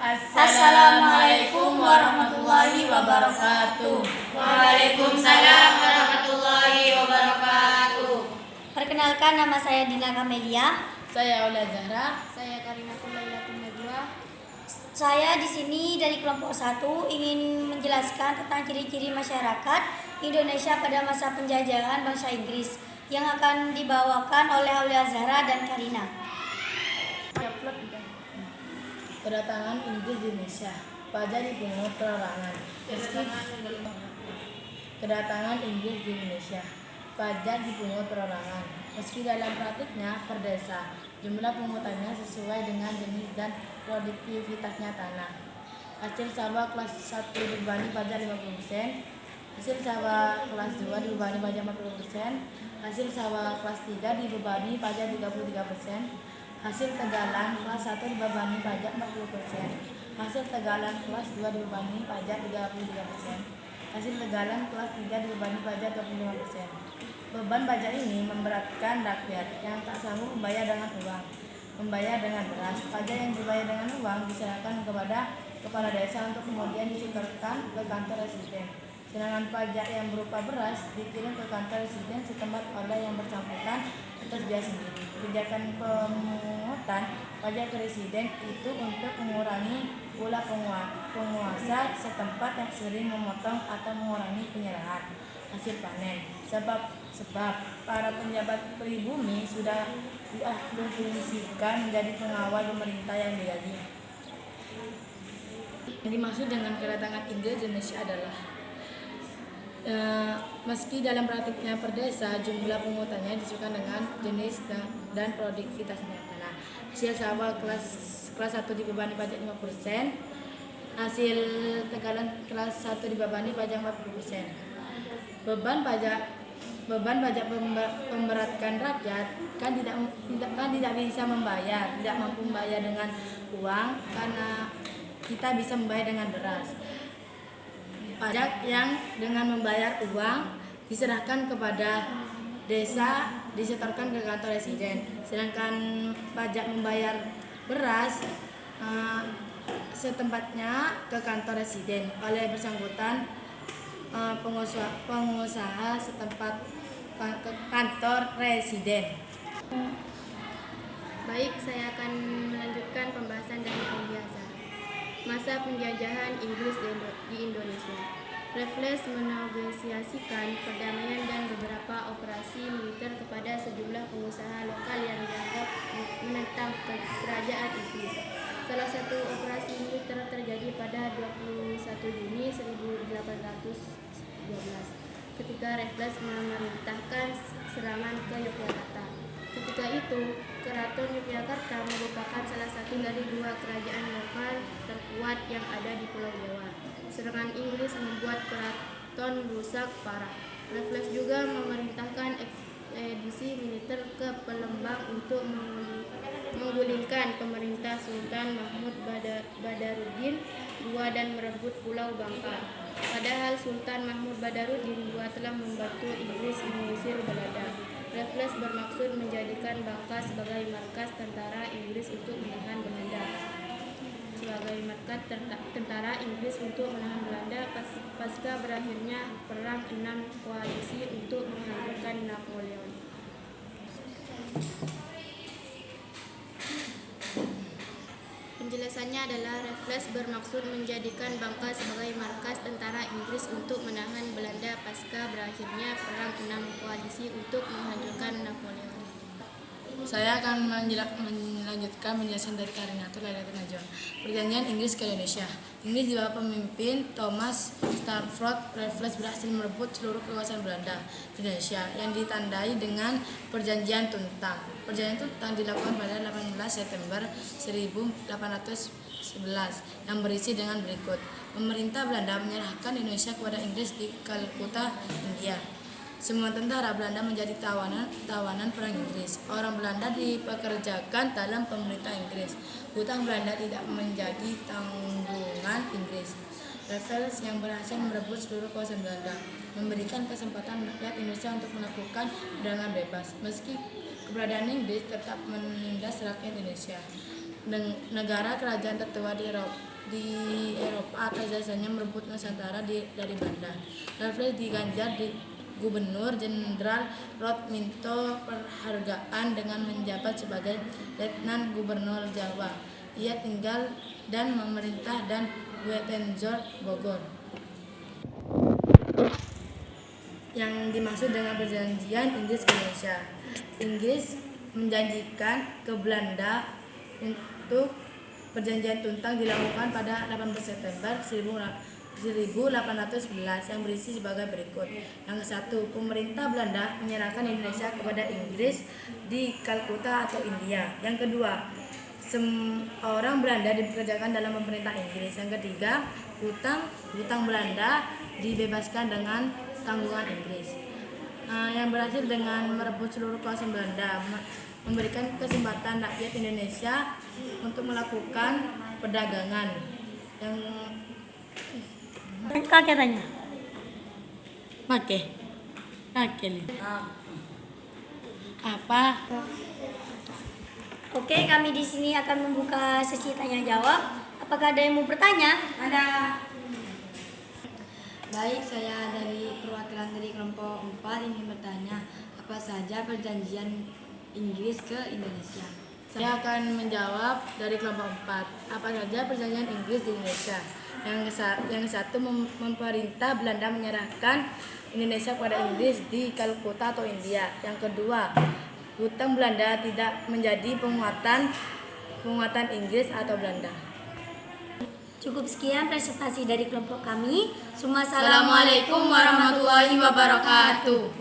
Assalamualaikum warahmatullahi wabarakatuh. Waalaikumsalam warahmatullahi wabarakatuh. Perkenalkan, nama saya Dina Kamelia. Saya Aula Zahra. Saya Karina Kulailatul Najwa. Saya di sini dari kelompok 1 ingin menjelaskan tentang ciri-ciri masyarakat Indonesia pada masa penjajahan bangsa Inggris yang akan dibawakan oleh Aula Zahra dan Karina. Kedatangan Inggris di Indonesia. Pajak dipungut perorangan. Kedatangan Inggris di Indonesia. Pajak dipungut perorangan. Meski dalam praktiknya per desa, jumlah pungutannya sesuai dengan jenis dan produktivitasnya tanah. Hasil sawah kelas 1 dibebani pajak 50%, hasil sawah kelas 2 dibebani pajak 40%, hasil sawah kelas 3 dibebani pajak 33%, hasil tegalan kelas 1 dibebani pajak 40%, hasil tegalan kelas 2 dibebani pajak 33%, hasil tegalan kelas 3 dibebani pajak 25%. Beban pajak ini memberatkan rakyat yang tak sanggup membayar dengan uang, membayar dengan beras. Pajak yang dibayar dengan uang diserahkan kepada kepala desa untuk kemudian disetorkan ke kantor residen. Sedangkan pajak yang berupa beras dikirim ke kantor residen setempat oleh yang bersangkutan atas biaya sendiri. Kebijakan pemungutan pajak ke residen itu untuk mengurangi pula penguasa setempat yang sering memotong atau mengurangi penyerahan hasil panen. Sebab para penjabat pribumi sudah difungsikan menjadi pengawal pemerintah yang digaji. Yang dimaksud dengan kedatangan Inggris di Indonesia adalah meski dalam praktiknya per desa, jumlah pungutannya disesuaikan dengan jenis dan produktivitasnya tanah. Hasil sawah kelas 1 dibebani pajak 50%, hasil tegalan kelas 1 dibebani pajak 40%. Beban pajak memberatkan rakyat kan tidak bisa membayar, tidak mampu membayar dengan uang karena kita bisa membayar dengan beras. Pajak yang dengan membayar uang diserahkan kepada desa, disetorkan ke kantor residen. Sedangkan pajak membayar beras setempatnya ke kantor residen oleh bersangkutan pengusaha setempat ke kantor residen. Baik, saya akan melanjutkan pembahasan dari Aulia Zahra. Masa penjajahan Inggris di Indonesia. Raffles menegosiasikan perdamaian dan beberapa operasi militer kepada sejumlah pengusaha lokal yang dianggap menentang kerajaan Inggris. Salah satu operasi militer terjadi pada 21 Juni 1812 ketika Raffles memerintahkan serangan ke Yogyakarta. Ketika itu, Keraton Yogyakarta merupakan salah satu dari 2 kerajaan lokal terkuat yang ada di Pulau Jawa. Serangan Inggris membuat keraton rusak parah. Raffles juga memerintahkan ekspedisi militer ke Palembang untuk menggulingkan pemerintah Sultan Mahmud Badarudin II dan merebut Pulau Bangka. Padahal Sultan Mahmud Badarudin II telah membantu Inggris mengusir Belanda. Raffles bermaksud menjadikan Bangka sebagai markas tentara Inggris untuk menahan Belanda. Pasca berakhirnya Perang 6 Koalisi untuk menghancurkan Napoleon. Penjelasannya adalah Raffles bermaksud menjadikan Bangka sebagai markas tentara Inggris untuk menahan Belanda pasca berakhirnya Perang 6 Koalisi untuk menghancurkan Napoleon. Saya akan melanjutkan penjelasan dari Karina Kulailatul Najwa. Perjanjian Inggris ke Indonesia. Inggris di bawah pemimpin Thomas Stamford Raffles berhasil merebut seluruh kekuasaan Belanda di Indonesia yang ditandai dengan Perjanjian Tuntang. Perjanjian Tuntang dilakukan pada 18 September 1811 yang berisi dengan berikut. Pemerintah Belanda menyerahkan Indonesia kepada Inggris di Kalkuta, India. Semua tentara Belanda menjadi tawanan perang Inggris. Orang Belanda dipekerjakan dalam pemerintah Inggris. Hutang Belanda tidak menjadi tanggungan Inggris. Raffles yang berhasil merebut seluruh kawasan Belanda memberikan kesempatan rakyat Indonesia untuk melakukan perdagangan bebas. Meski keberadaan Inggris tetap menindas rakyat Indonesia. Negara kerajaan tertua di Eropa di Eropa atas dasarnya merebut Nusantara dari Belanda. Raffles diganjar di Gubernur Jenderal Roth minto penghargaan dengan menjabat sebagai Letnan Gubernur Jawa. Ia tinggal dan memerintah dan Wetenjor Bogor. Yang dimaksud dengan perjanjian Inggris-Indonesia. Inggris menjanjikan ke Belanda untuk perjanjian Tuntang dilakukan pada 18 September 1811 yang berisi sebagai berikut. Yang ke-1, pemerintah Belanda menyerahkan Indonesia kepada Inggris di Kalkuta atau India. Yang kedua, orang Belanda dipekerjakan dalam pemerintah Inggris. Yang ketiga, hutang Belanda dibebaskan dengan tanggungan Inggris. Yang berakhir dengan merebut seluruh kawasan Belanda, memberikan kesempatan rakyat Indonesia untuk melakukan perdagangan. Yang Katanya. apa? Oke, kami di sini akan membuka sesi tanya jawab. Apakah ada yang mau bertanya? Ada. Baik, saya dari perwakilan dari kelompok 4 ingin bertanya, apa saja perjanjian Inggris ke Indonesia? Saya akan menjawab dari kelompok 4. Apa saja perjanjian Inggris di Indonesia? Yang satu, memerintah Belanda menyerahkan Indonesia kepada Inggris di Kalkuta atau India. Yang kedua, hutang Belanda tidak menjadi penguatan Inggris atau Belanda. Cukup sekian presentasi dari kelompok kami. Assalamualaikum warahmatullahi wabarakatuh.